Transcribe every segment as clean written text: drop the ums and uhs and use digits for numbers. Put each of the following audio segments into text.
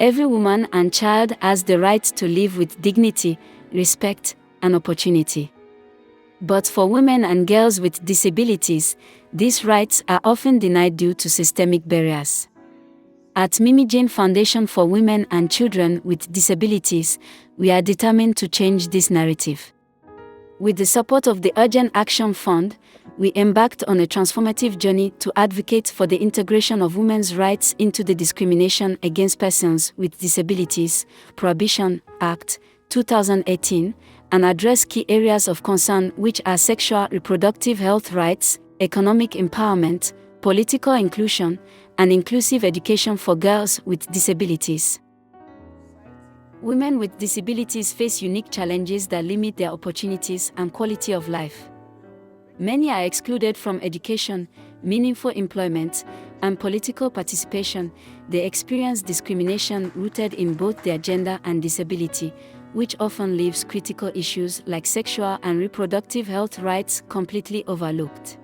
Every woman and child has the right to live with dignity, respect, and opportunity. But for women and girls with disabilities, these rights are often denied due to systemic barriers. At Mimijane Foundation for Women and Children with Disabilities, we are determined to change this narrative. With the support of the Urgent Action Fund, we embarked on a transformative journey to advocate for the integration of women's rights into the Discrimination Against Persons with Disabilities Prohibition Act 2018 and address key areas of concern which are sexual reproductive health rights, economic empowerment, political inclusion, and inclusive education for girls with disabilities. Women with disabilities face unique challenges that limit their opportunities and quality of life. Many are excluded from education, meaningful employment, and political participation. They experience discrimination rooted in both their gender and disability, which often leaves critical issues like sexual and reproductive health rights completely overlooked.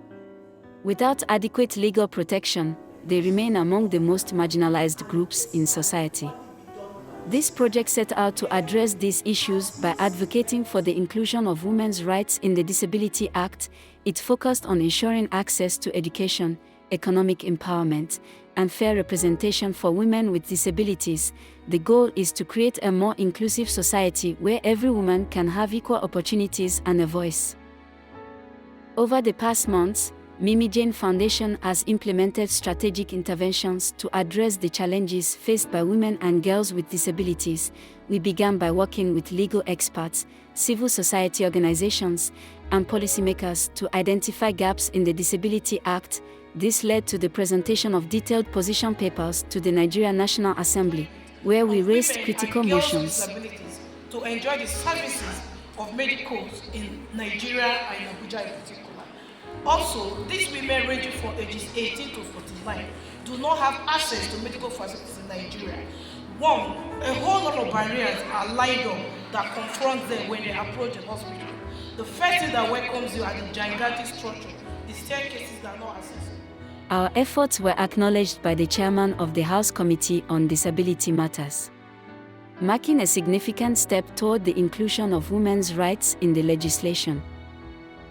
Without adequate legal protection, they remain among the most marginalized groups in society. This project set out to address these issues by advocating for the inclusion of women's rights in the Disability Act. It focused on ensuring access to education, economic empowerment, and fair representation for women with disabilities. The goal is to create a more inclusive society where every woman can have equal opportunities and a voice. Over the past months, Mimijane Foundation has implemented strategic interventions to address the challenges faced by women and girls with disabilities. We began by working with legal experts, civil society organizations, and policymakers to identify gaps in the Disability Act. This led to the presentation of detailed position papers to the Nigerian National Assembly, where we raised critical motions. To enjoy the services of medicals in Nigeria and Abuja in particular. Also, these women ranging from ages 18 to 49 do not have access to medical facilities in Nigeria. One, a whole lot of barriers are lined up that confront them when they approach the hospital. The first thing that welcomes you are the gigantic structure, the staircases that are not accessible. Our efforts were acknowledged by the chairman of the House Committee on Disability Matters, marking a significant step toward the inclusion of women's rights in the legislation.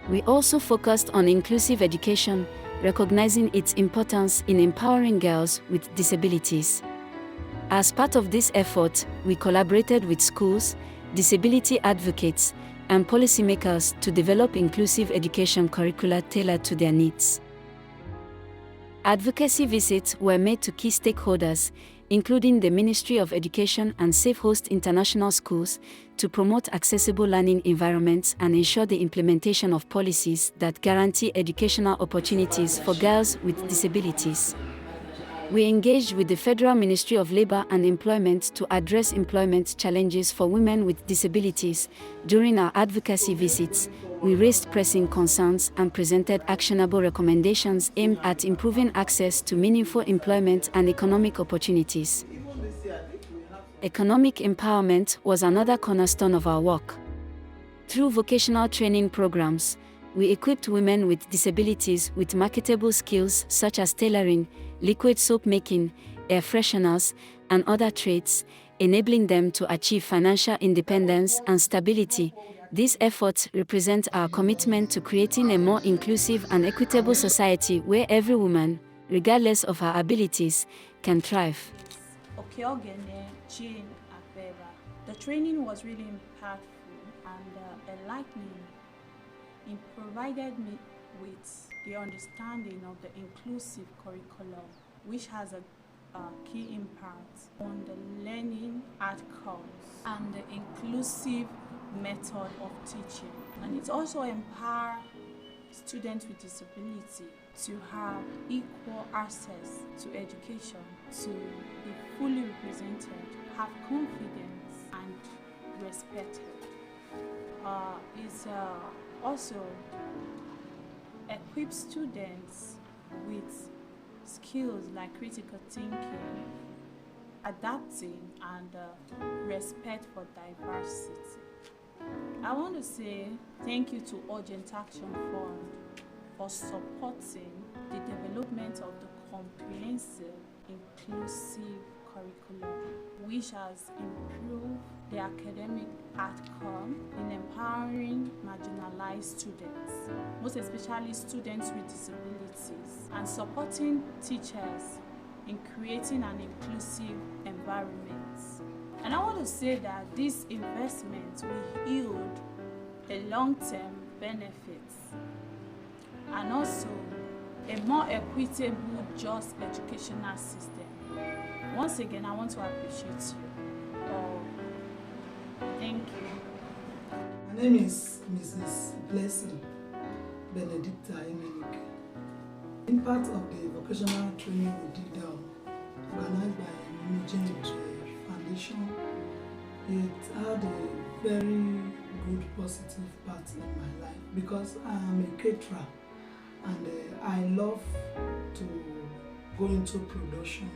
We also focused on inclusive education, recognizing its importance in empowering girls with disabilities. As part of this effort, we collaborated with schools, disability advocates, and policymakers to develop inclusive education curricula tailored to their needs. Advocacy visits were made to key stakeholders, including the Ministry of Education and Safehost International Schools, to promote accessible learning environments and ensure the implementation of policies that guarantee educational opportunities for girls with disabilities. We engaged with the Federal Ministry of Labor and Employment to address employment challenges for women with disabilities. During our advocacy visits, we raised pressing concerns and presented actionable recommendations aimed at improving access to meaningful employment and economic opportunities. Economic empowerment was another cornerstone of our work. Through vocational training programs, we equipped women with disabilities with marketable skills such as tailoring, liquid soap making, air fresheners, and other trades, enabling them to achieve financial independence and stability. These efforts represent our commitment to creating a more inclusive and equitable society where every woman, regardless of her abilities, can thrive. The training was really impactful and enlightening. It provided me with the understanding of the inclusive curriculum, which has a key impact on the learning outcomes and the inclusive method of teaching. And it also empowers students with disability to have equal access to education, to be fully represented, have confidence and respected. It also equips students with skills like critical thinking, adapting, and respect for diversity. I want to say thank you to Urgent Action Fund for supporting the development of the comprehensive, inclusive curriculum, which has improved the academic outcome in empowering marginalized students, most especially students with disabilities, and supporting teachers in creating an inclusive environment. And I want to say that this investment will yield a long-term benefits and also a more equitable, just educational system. Once again, I want to appreciate you all. Thank you. My name is Mrs. Blessing Benedicta Emenike. Impact of the vocational training we did organized by Mimijane Foundation, it had a very good positive part in my life because I am a caterer and I love to go into production.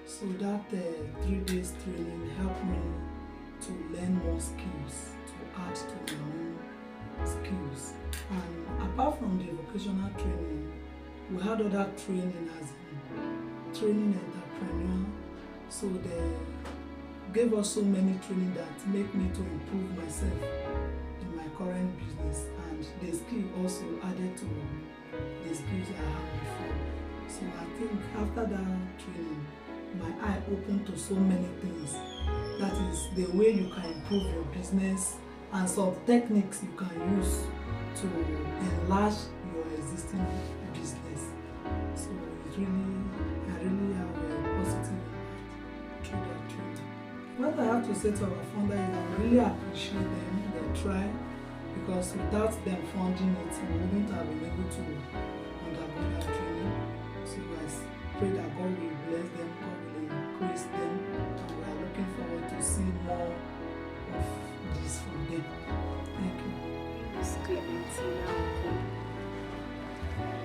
So that 3 days training helped me to learn more skills, to add to my own skills. And apart from the vocational training, we had other training as in training entrepreneur. So they gave us so many training that make me to improve myself in my current business, and the skill also added to the skills I had before. So I think after that training, my eye opened to so many things. That is the way you can improve your business and some techniques you can use to enlarge your existing business. So it's I really have a positive impact through that training. What I have to say to our founder is I really appreciate them, they try, because without them funding it, we wouldn't have been able to undergo that training. So I pray that God will bless them, God will increase them, and we are looking forward to see more of this from them. Thank you. Ms. Clementina Oko.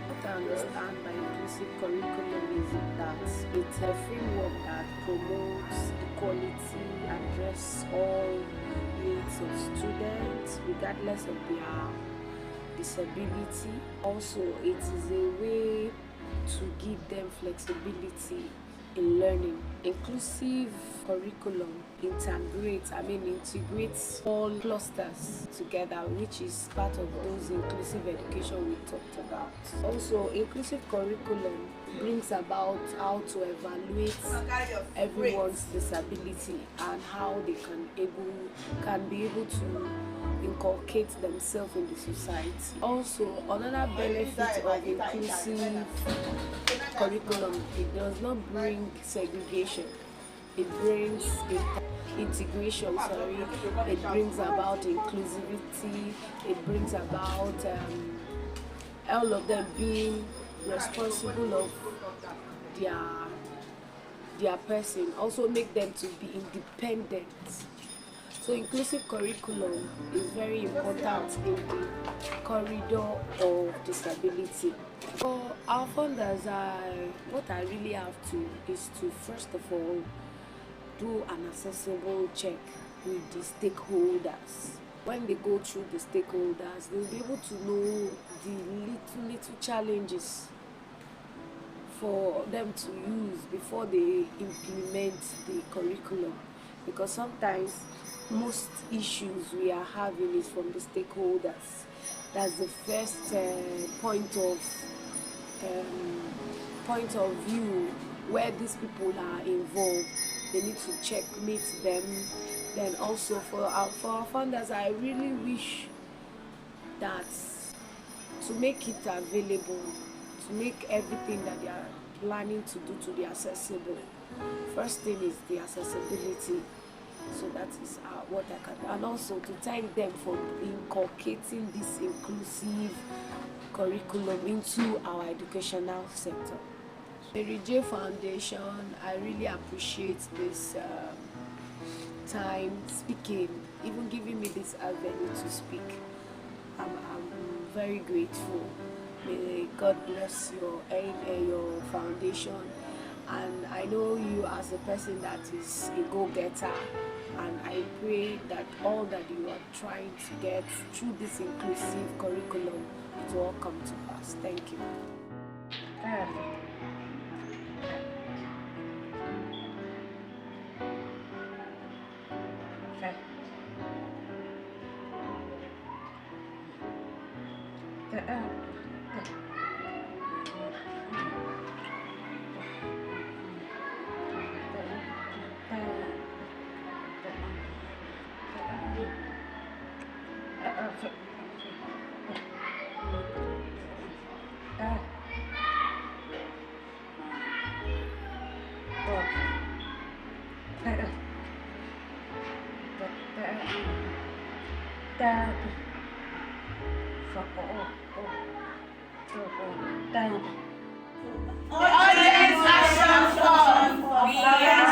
What I understand by inclusive curriculum is that it's a framework that promotes equality, address all needs of students regardless of their disability. Also, it is a way to give them flexibility in learning. Inclusive curriculum integrates all clusters together, which is part of those inclusive education we talked about. Also, inclusive curriculum brings about how to evaluate everyone's disability and how they can be able to inculcate themselves in the society. Also, another benefit of inclusive curriculum, it does not bring segregation, it brings integration, it brings about inclusivity, it brings about all of them being responsible of their person, also make them to be independent. So inclusive curriculum is very important in the corridor of disability. For our funders, what I really have to is to first of all do an accessible check with the stakeholders. When they go through the stakeholders, they'll be able to know the little challenges for them to use before they implement the curriculum. Because sometimes most issues we are having is from the stakeholders. That's the first point of view where these people are involved. They need to checkmate them. Then also for our funders, I really wish that to make it available, to make everything that they are planning to do to be accessible. First thing is the accessibility. So that is what I can do. And also to thank them for inculcating this inclusive curriculum into our educational sector. Mimijane Foundation, I really appreciate this time speaking, even giving me this avenue to speak. I'm very grateful. May God bless your foundation. And I know you as a person that is a go-getter, and I pray that all that you are trying to get through this inclusive curriculum will all come to pass. Thank you. Audience action fund. We are